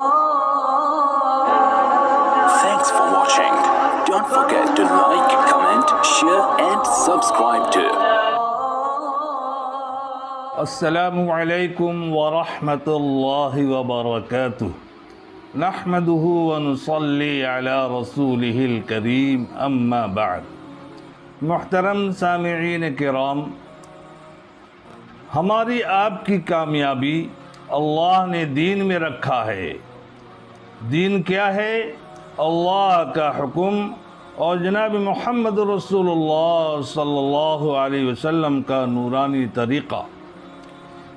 Thanks for watching. Don't forget to like, comment, share and subscribe to السلام علیکم ورحمۃ اللہ وبرکاتہ نحمده ونصلی علی رسولہ الکریم اما بعد. محترم سامعین کرام، ہماری آپ کی کامیابی اللہ نے دین میں رکھا ہے. دین کیا ہے؟ اللہ کا حکم اور جناب محمد رسول اللہ صلی اللہ علیہ وسلم کا نورانی طریقہ.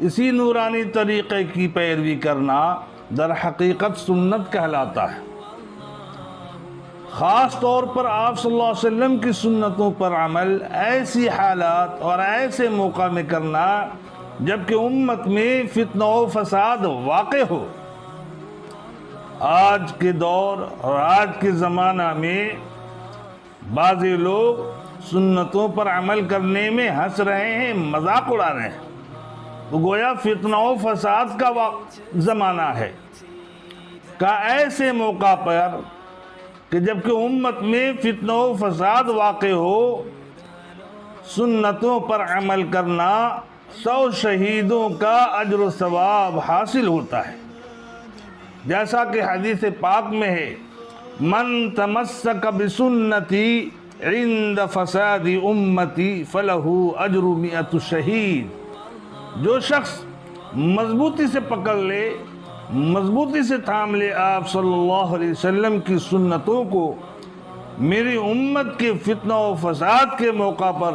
اسی نورانی طریقے کی پیروی کرنا در حقیقت سنت کہلاتا ہے. خاص طور پر آپ صلی اللہ علیہ وسلم کی سنتوں پر عمل ایسی حالات اور ایسے موقع میں کرنا جبکہ امت میں فتنہ و فساد واقع ہو. آج کے دور اور آج کے زمانہ میں بعض لوگ سنتوں پر عمل کرنے میں ہنس رہے ہیں، مذاق اڑا رہے ہیں. تو گویا فتنہ و فساد کا زمانہ ہے کہ ایسے موقع پر کہ جبکہ امت میں فتنہ و فساد واقع ہو، سنتوں پر عمل کرنا 100 شہیدوں کا اجر و ثواب حاصل ہوتا ہے. جیسا کہ حدیث پاک میں ہے، من تمسک بسنتی عند فساد امتی فلہ اجر 100 شہید. جو شخص مضبوطی سے پکڑ لے، مضبوطی سے تھام لے آپ صلی اللہ علیہ وسلم کی سنتوں کو میری امت کے فتنہ و فساد کے موقع پر،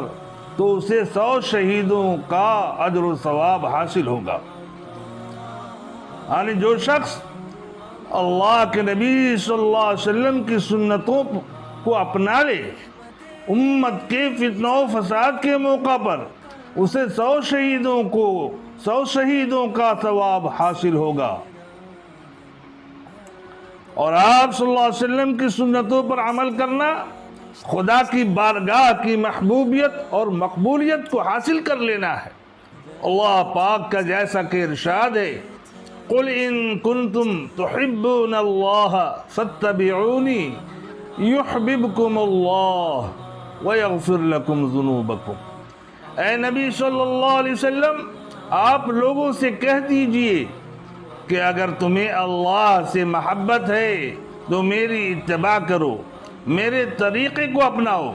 تو اسے 100 شہیدوں کا اجر و ثواب حاصل ہوگا. یعنی جو شخص اللہ کے نبی صلی اللہ علیہ وسلم کی سنتوں کو اپنا لے امت کے فتنہ و فساد کے موقع پر، اسے 100 شہیدوں کا ثواب حاصل ہوگا. اور آپ صلی اللہ علیہ وسلم کی سنتوں پر عمل کرنا خدا کی بارگاہ کی محبوبیت اور مقبولیت کو حاصل کر لینا ہے. اللہ پاک کا جیسا کہ ارشاد ہے، قُلْ إِن كُنْتُمْ تُحِبُّونَ اللَّهَ فَاتَّبِعُونِي يُحْبِبْكُمُ اللَّهُ وَيَغْفِرْ لَكُمْ ذُنُوبَكُمْ. اے نبی صلی اللہ علیہ وسلم، آپ لوگوں سے کہہ دیجئے کہ اگر تمہیں اللہ سے محبت ہے تو میری اتباع کرو، میرے طریقے کو اپناؤ،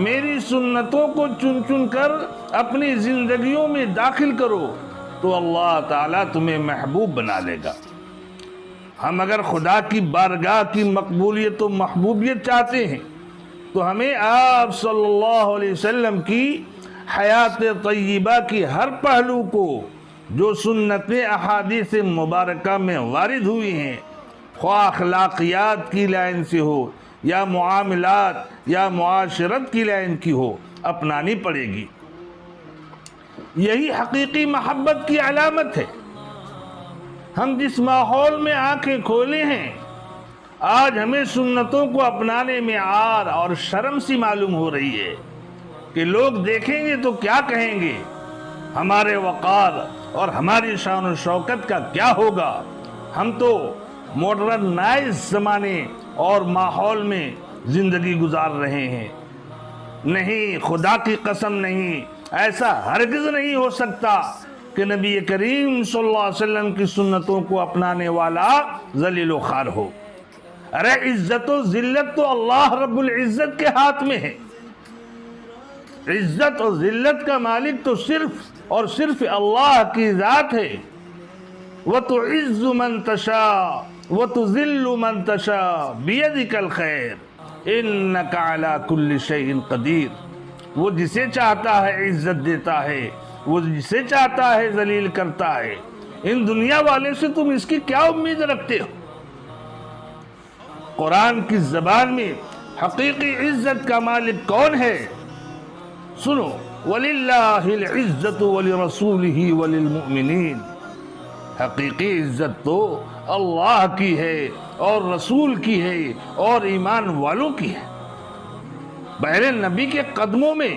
میری سنتوں کو چن چن کر اپنی زندگیوں میں داخل کرو، تو اللہ تعالیٰ تمہیں محبوب بنا لے گا. ہم اگر خدا کی بارگاہ کی مقبولیت و محبوبیت چاہتے ہیں تو ہمیں آپ صلی اللہ علیہ وسلم کی حیات طیبہ کی ہر پہلو کو، جو سنتیں احادیث مبارکہ میں وارد ہوئی ہیں، خواہ اخلاقیات کی لائن سے ہو یا معاملات یا معاشرت کی لائن کی ہو، اپنانی پڑے گی. یہی حقیقی محبت کی علامت ہے. ہم جس ماحول میں آنکھیں کھولے ہیں، آج ہمیں سنتوں کو اپنانے میں عار اور شرم سی معلوم ہو رہی ہے کہ لوگ دیکھیں گے تو کیا کہیں گے، ہمارے وقار اور ہماری شان و شوکت کا کیا ہوگا. ہم تو ماڈرنائز زمانے اور ماحول میں زندگی گزار رہے ہیں. نہیں، خدا کی قسم نہیں، ایسا ہرگز نہیں ہو سکتا کہ نبی کریم صلی اللہ علیہ وسلم کی سنتوں کو اپنانے والا ذلیل و خوار ہو. ارے عزت و ذلت تو اللہ رب العزت کے ہاتھ میں ہے. عزت اور ذلت کا مالک تو صرف اور صرف اللہ کی ذات ہے. وَتُعِزُّ مَن تَشَاءُ وَتُذِلُّ مَن تَشَاءُ بِيَدِكَ الْخَيْرُ إِنَّكَ عَلَى كُلِّ شَيْءٍ قَدِيرٌ. وہ جسے چاہتا ہے عزت دیتا ہے، وہ جسے چاہتا ہے ذلیل کرتا ہے. ان دنیا والے سے تم اس کی کیا امید رکھتے ہو؟ قرآن کی زبان میں حقیقی عزت کا مالک کون ہے؟ سنو، وَلِلَّهِ الْعِزَّةُ وَلِرَسُولِهِ وَلِلْمُؤْمِنِينَ. حقیقی عزت تو اللہ کی ہے اور رسول کی ہے اور ایمان والوں کی ہے. بہر نبی کے قدموں میں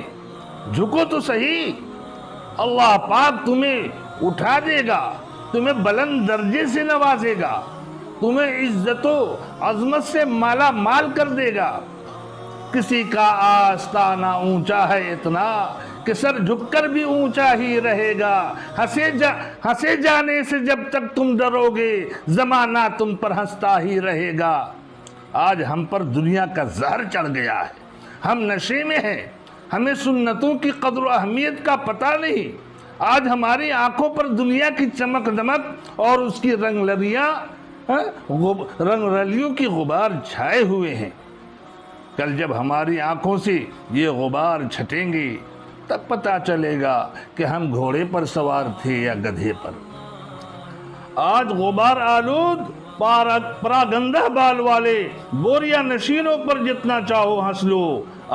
جھکو تو صحیح، اللہ پاک تمہیں اٹھا دے گا، تمہیں بلند درجے سے نوازے گا. تمہیں عزت و عظمت سے مالا مال کر دے گا۔ کسی کا آستانہ اونچا ہے اتنا کہ سر جھک کر بھی اونچا ہی رہے گا۔ ہنسے جانے سے جب تک تم ڈرو گے زمانہ تم پر ہنستا ہی رہے گا۔ آج ہم پر دنیا کا زہر چڑھ گیا ہے، ہم نشے میں ہیں، ہمیں سنتوں کی قدر و اہمیت کا پتہ نہیں۔ آج ہماری آنکھوں پر دنیا کی چمک دمک اور اس کی رنگ رلیوں کی غبار چھائے ہوئے ہیں۔ کل جب ہماری آنکھوں سے یہ غبار چھٹیں گے تب پتہ چلے گا کہ ہم گھوڑے پر سوار تھے یا گدھے پر۔ آج غبار آلود پراگندہ بال والے بوریا نشینوں پر جتنا چاہو ہنس لو۔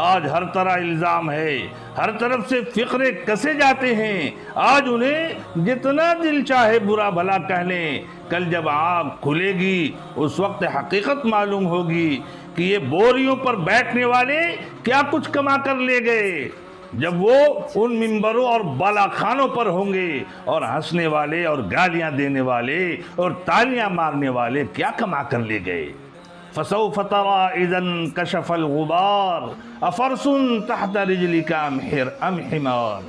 آج ہر طرح الزام ہے، ہر طرف سے فقرے کسے جاتے ہیں۔ آج انہیں جتنا دل چاہے برا بھلا کہہ لیں، کل جب آنکھ کھلے گی اس وقت حقیقت معلوم ہوگی کہ یہ بوریوں پر بیٹھنے والے کیا کچھ کما کر لے گئے۔ جب وہ ان ممبروں اور بالا خانوں پر ہوں گے اور ہنسنے والے اور گالیاں دینے والے اور تالیاں مارنے والے کیا کما کر لے گئے۔ فسوف ترى اذا انكشف الغبار افرس تحت رجلك ام حمار۔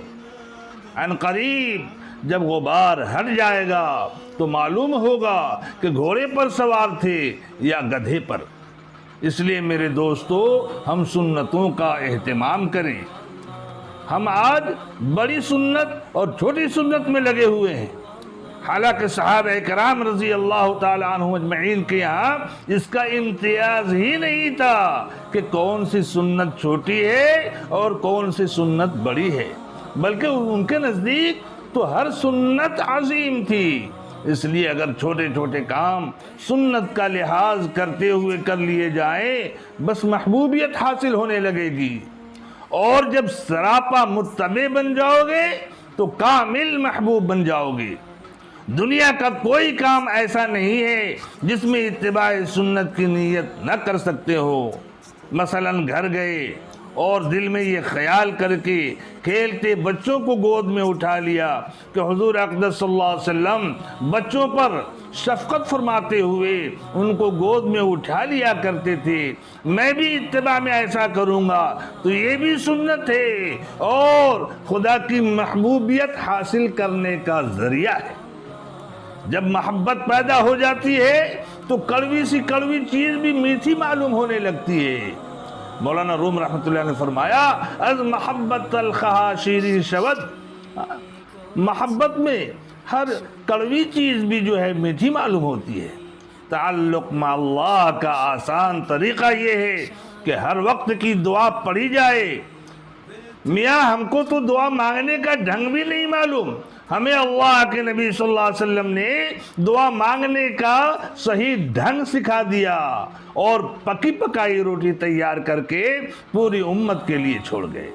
عن قریب جب غبار ہٹ جائے گا تو معلوم ہوگا کہ گھوڑے پر سوار تھے یا گدھے پر۔ اس لیے میرے دوستو، ہم سنتوں کا اہتمام کریں۔ ہم آج بڑی سنت اور چھوٹی سنت میں لگے ہوئے ہیں، حالانکہ صحابہ کرام رضی اللہ تعالی عنہم اجمعین کے یہاں اس کا امتیاز ہی نہیں تھا کہ کون سی سنت چھوٹی ہے اور کون سی سنت بڑی ہے، بلکہ ان کے نزدیک تو ہر سنت عظیم تھی۔ اس لیے اگر چھوٹے چھوٹے کام سنت کا لحاظ کرتے ہوئے کر لیے جائیں بس محبوبیت حاصل ہونے لگے گی، اور جب سراپا متبع بن جاؤ گے تو کامل محبوب بن جاؤ گے۔ دنیا کا کوئی کام ایسا نہیں ہے جس میں اتباع سنت کی نیت نہ کر سکتے ہو۔ مثلا گھر گئے اور دل میں یہ خیال کر کے کھیلتے بچوں کو گود میں اٹھا لیا کہ حضور اقدس صلی اللہ علیہ وسلم بچوں پر شفقت فرماتے ہوئے ان کو گود میں اٹھا لیا کرتے تھے، میں بھی اتباع میں ایسا کروں گا، تو یہ بھی سنت ہے اور خدا کی محبوبیت حاصل کرنے کا ذریعہ ہے۔ جب محبت پیدا ہو جاتی ہے تو کڑوی سی کڑوی چیز بھی میٹھی معلوم ہونے لگتی ہے۔ مولانا روم رحمۃ اللہ نے فرمایا از محبت تلخہا شیریں شود، محبت میں ہر کڑوی چیز بھی جو ہے میٹھی معلوم ہوتی ہے۔ تعلق مع اللہ کا آسان طریقہ یہ ہے کہ ہر وقت کی دعا پڑھی جائے۔ میاں ہم کو تو دعا مانگنے کا ڈھنگ بھی نہیں معلوم، ہمیں اللہ کے نبی صلی اللہ علیہ وسلم نے دعا مانگنے کا صحیح ڈھنگ سکھا دیا اور پکی پکائی روٹی تیار کر کے پوری امت کے لیے چھوڑ گئے۔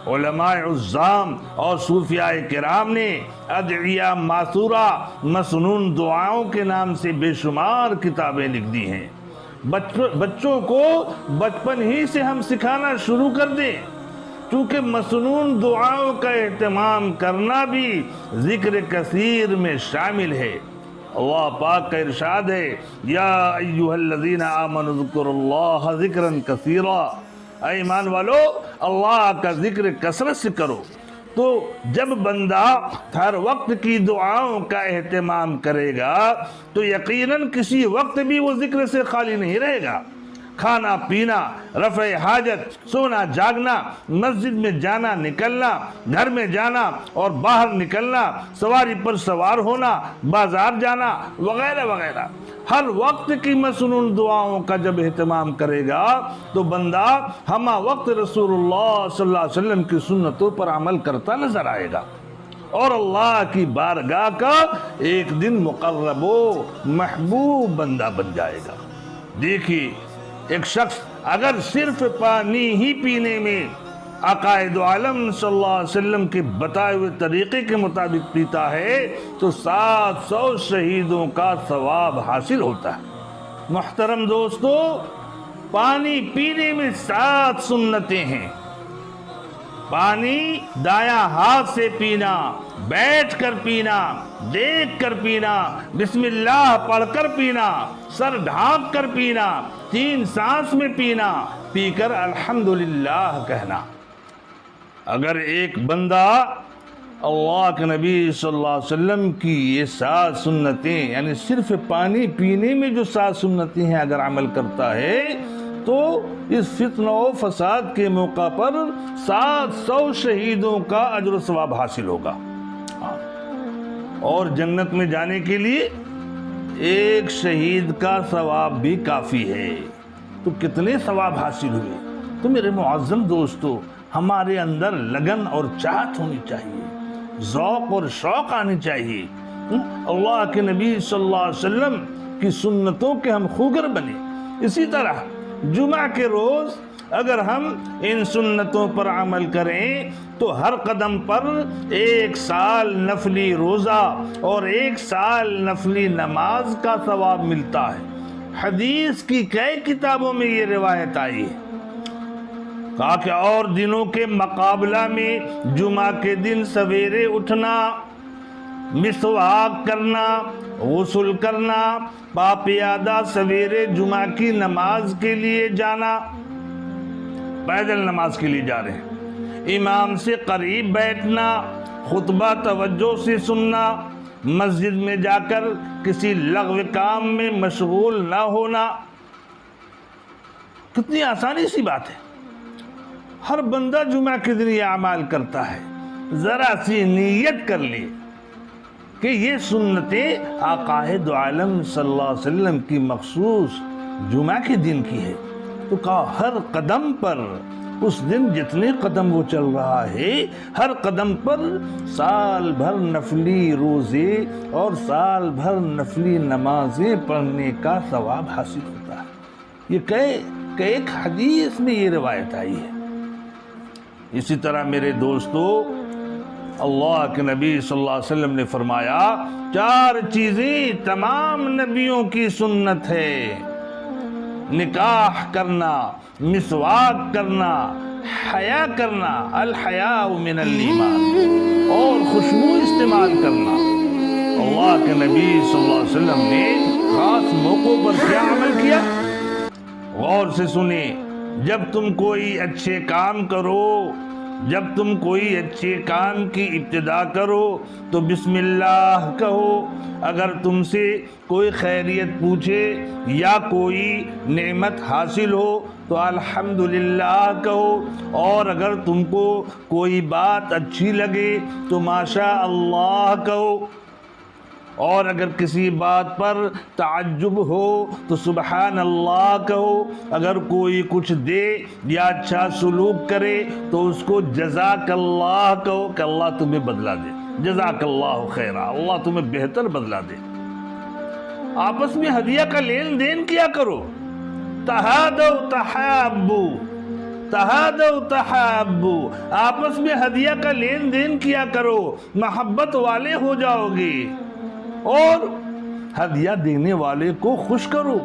علماء عظام اور صوفیاء کرام نے ادعیہ ماثورہ مسنون دعاؤں کے نام سے بے شمار کتابیں لکھ دی ہیں۔ بچوں کو بچپن ہی سے ہم سکھانا شروع کر دیں، چونکہ مسنون دعاؤں کا اہتمام کرنا بھی ذکر کثیر میں شامل ہے۔ اللہ پاک کا ارشاد ہے یا ایھا الذین آمنوا اذکروا اللہ ذکرا کثیرا، اے ایمان والو اللہ کا ذکر کثرت سے کرو۔ تو جب بندہ ہر وقت کی دعاؤں کا اہتمام کرے گا تو یقیناً کسی وقت بھی وہ ذکر سے خالی نہیں رہے گا۔ کھانا پینا، رفع حاجت، سونا جاگنا، مسجد میں جانا نکلنا، گھر میں جانا اور باہر نکلنا، سواری پر سوار ہونا، بازار جانا وغیرہ وغیرہ، ہر وقت کی مسنون دعاؤں کا جب اہتمام کرے گا تو بندہ ہمہ وقت رسول اللہ صلی اللہ علیہ وسلم کی سنتوں پر عمل کرتا نظر آئے گا اور اللہ کی بارگاہ کا ایک دن مقرب و محبوب بندہ بن جائے گا۔ دیکھیے، ایک شخص اگر صرف پانی ہی پینے میں عقائد عالم صلی اللہ علیہ وسلم کے بتائے ہوئے طریقے کے مطابق پیتا ہے تو 700 شہیدوں کا ثواب حاصل ہوتا ہے۔ محترم دوستو، پانی پینے میں 7 سنتیں ہیں۔ پانی دایاں ہاتھ سے پینا، بیٹھ کر پینا، دیکھ کر پینا، بسم اللہ پڑھ کر پینا، سر ڈھانپ کر پینا، 3 سانس میں پینا، پی کر الحمدللہ کہنا۔ اگر ایک بندہ اللہ کے نبی صلی اللہ علیہ وسلم کی یہ 7 سنتیں، یعنی صرف پانی پینے میں جو 7 سنتیں ہیں اگر عمل کرتا ہے تو اس فتنہ و فساد کے موقع پر 700 شہیدوں کا اجر و ثواب حاصل ہوگا، اور جنت میں جانے کے لیے ایک شہید کا ثواب بھی کافی ہے۔ تو کتنے ثواب حاصل ہوئے؟ تو میرے معظم دوستو، ہمارے اندر لگن اور چاہت ہونی چاہیے، ذوق اور شوق آنی چاہیے، اللہ کے نبی صلی اللہ علیہ وسلم کی سنتوں کے ہم خوگر بنے۔ اسی طرح جمعہ کے روز اگر ہم ان سنتوں پر عمل کریں تو ہر قدم پر 1 سال نفلی روزہ اور 1 سال نفلی نماز کا ثواب ملتا ہے۔ حدیث کی کئی کتابوں میں یہ روایت آئی ہے، کہا کہ اور دنوں کے مقابلہ میں جمعہ کے دن سویرے اٹھنا، مسواک کرنا، غسل کرنا، باپیادہ سویرے جمعہ کی نماز کے لیے جانا، پیدل نماز کے لیے جا رہے ہیں، امام سے قریب بیٹھنا، خطبہ توجہ سے سننا، مسجد میں جا کر کسی لغو کام میں مشغول نہ ہونا، کتنی آسانی سی بات ہے۔ ہر بندہ جمعہ کے دن یہ اعمال کرتا ہے، ذرا سی نیت کر لی کہ یہ سنتیں آقا دو عالم صلی اللہ علیہ وسلم کی مخصوص جمعہ کے دن کی ہے، تو کہا ہر قدم پر اس دن جتنے قدم وہ چل رہا ہے ہر قدم پر سال بھر نفلی روزے اور سال بھر نفلی نمازیں پڑھنے کا ثواب حاصل ہوتا ہے۔ یہ ایک حدیث میں یہ روایت آئی ہے۔ اسی طرح میرے دوستو، اللہ کے نبی صلی اللہ علیہ وسلم نے فرمایا 4 چیزیں تمام نبیوں کی سنت ہے: نکاح کرنا، مسواک کرنا، حیا کرنا، الحیاء من الایمان، اور خوشبو استعمال کرنا۔ اللہ کے نبی صلی اللہ علیہ وسلم نے خاص موقعوں پر کیا عمل کیا؟ غور سے سنیں، جب تم کوئی اچھے کام کرو، جب تم کوئی اچھے کام کی ابتدا کرو تو بسم اللہ کہو، اگر تم سے کوئی خیریت پوچھے یا کوئی نعمت حاصل ہو تو الحمدللہ کہو، اور اگر تم کو کوئی بات اچھی لگے تو ماشاء اللہ کہو، اور اگر کسی بات پر تعجب ہو تو سبحان اللہ کہو، اگر کوئی کچھ دے یا اچھا سلوک کرے تو اس کو جزاک اللہ کہو کہ اللہ تمہیں بدلہ دے، جزاک اللہ خیرہ، اللہ تمہیں بہتر بدلہ دے۔ آپس میں ہدیہ کا لین دین کیا کرو، تہادوا تحابوا، تہادوا تحابوا، آپس میں ہدیہ کا لین دین کیا کرو، محبت والے ہو جاؤ گے، اور ہدیہ دینے والے کو خوش کرو،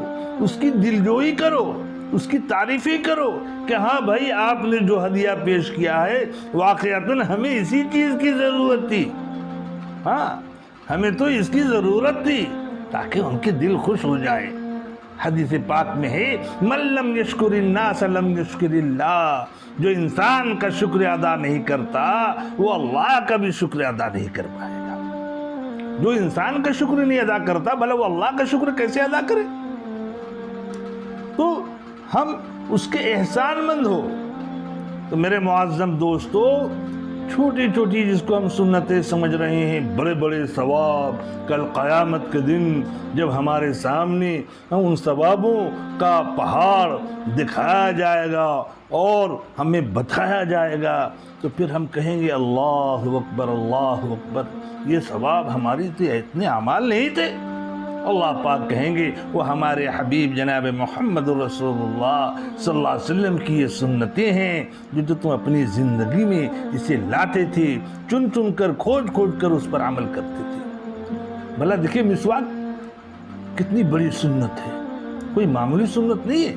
اس کی دلجوئی کرو، اس کی تعریفیں کرو کہ ہاں بھائی آپ نے جو ہدیہ پیش کیا ہے واقعتاً ہمیں اسی چیز کی ضرورت تھی، ہاں ہمیں تو اس کی ضرورت تھی، تاکہ ان کے دل خوش ہو جائے۔ حدیث پاک میں ہے من لم یشکر الناس لم یشکر اللہ، جو انسان کا شکر ادا نہیں کرتا وہ اللہ کا بھی شکر ادا نہیں کر پائے گا۔ جو انسان کا شکر نہیں ادا کرتا بھلا وہ اللہ کا شکر کیسے ادا کرے؟ تو ہم اس کے احسان مند ہو۔ تو میرے معظم دوستو، چھوٹی چھوٹی جس کو ہم سنتیں سمجھ رہے ہیں، بڑے بڑے ثواب کل قیامت کے دن جب ہمارے سامنے ان ثوابوں کا پہاڑ دکھایا جائے گا اور ہمیں بتایا جائے گا تو پھر ہم کہیں گے اللہ اکبر، اللہ اکبر، یہ ثواب ہماری تھے، اتنے اعمال نہیں تھے۔ اللہ پاک کہیں گے وہ ہمارے حبیب جناب محمد رسول اللہ صلی اللہ علیہ وسلم کی یہ سنتیں ہیں جو تم اپنی زندگی میں اسے لاتے تھے، چن چن کر کھوج کھوج کر اس پر عمل کرتے تھے۔ بھلا دیکھیں مسواک کتنی بڑی سنت ہے، کوئی معمولی سنت نہیں ہے۔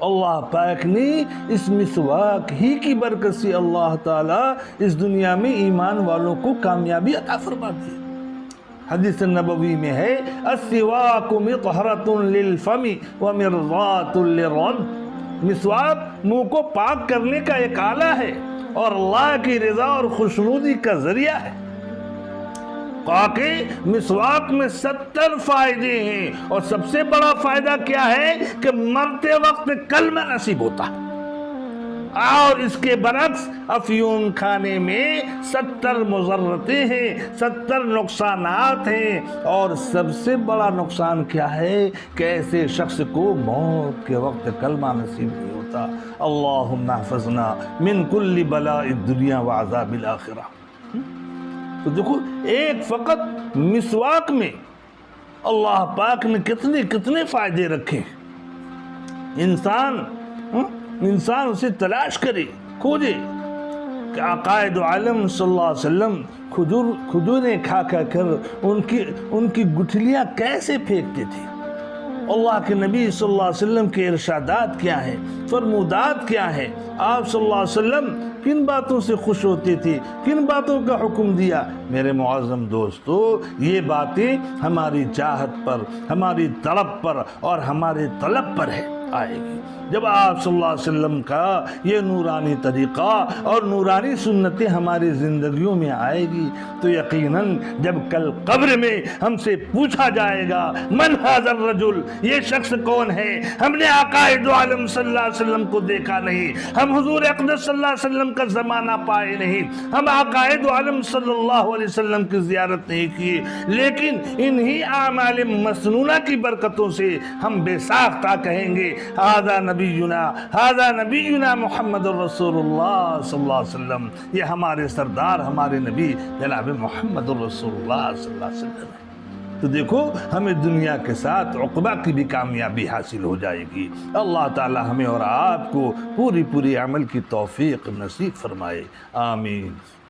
اللہ پاک نے اس مسواک ہی کی برکت سے اللہ تعالیٰ اس دنیا میں ایمان والوں کو کامیابی عطا فرما دی۔ حدیث نبوی میں ہے السواک مطہرۃ للفم ومرضاۃ للرب، مسواک منہ کو پاک کرنے کا ایک آلہ ہے اور اللہ کی رضا اور خوشنودی کا ذریعہ ہے۔ کہ مسواک میں 70 فائدے ہیں، اور سب سے بڑا فائدہ کیا ہے کہ مرتے وقت کلمہ نصیب ہوتا ہے، اور اس کے برعکس افیون کھانے میں 70 مضرتیں ہیں، 70 نقصانات ہیں، اور سب سے بڑا نقصان کیا ہے کہ ایسے شخص کو موت کے وقت کلمہ نصیب نہیں ہوتا۔ اللہم احفظنا من کل بلاء الدنیا وعذاب الآخرہ۔ تو دیکھو ایک فقط مسواک میں اللہ پاک نے کتنے فائدے رکھے۔ انسان اسے تلاش کرے، کھوجے کہ عقائد عالم صلی اللہ علیہ وسلم کھجوریں کھا کر ان کی گٹھلیاں کیسے پھینکتے تھے، اللہ کے نبی صلی اللہ علیہ وسلم کے ارشادات کیا ہیں، فرمودات کیا ہیں، آپ صلی اللہ علیہ وسلم کن باتوں سے خوش ہوتے تھے، کن باتوں کا حکم دیا۔ میرے معظم دوستو، یہ باتیں ہماری چاہت پر، ہماری طلب پر اور ہمارے طلب پر آئے گی۔ جب آپ صلی اللہ علیہ وسلم کا یہ نورانی طریقہ اور نورانی سنتیں ہماری زندگیوں میں آئے گی تو یقیناً جب کل قبر میں ہم سے پوچھا جائے گا من ھذا الرجل، یہ شخص کون ہے، ہم نے عقائد عالم صلی اللہ علیہ وسلم کو دیکھا نہیں، ہم حضور اقدس صلی اللہ علیہ وسلم کا زمانہ پائے نہیں، ہم عقائد عالم صلی اللہ علیہ وسلم کی زیارت نہیں کی، لیکن انہی اعمال مسنونہ کی برکتوں سے ہم بے ساختہ کہیں گے ھذا نبینا محمد الرسول اللہ صلی اللہ علیہ وسلم، یہ ہمارے سردار، ہمارے نبی جناب محمد الرسول اللہ صلی اللہ علیہ وسلم ہے۔ تو دیکھو ہمیں دنیا کے ساتھ عقبہ کی بھی کامیابی حاصل ہو جائے گی۔ اللہ تعالی ہمیں اور آپ کو پوری عمل کی توفیق نصیب فرمائے، آمین۔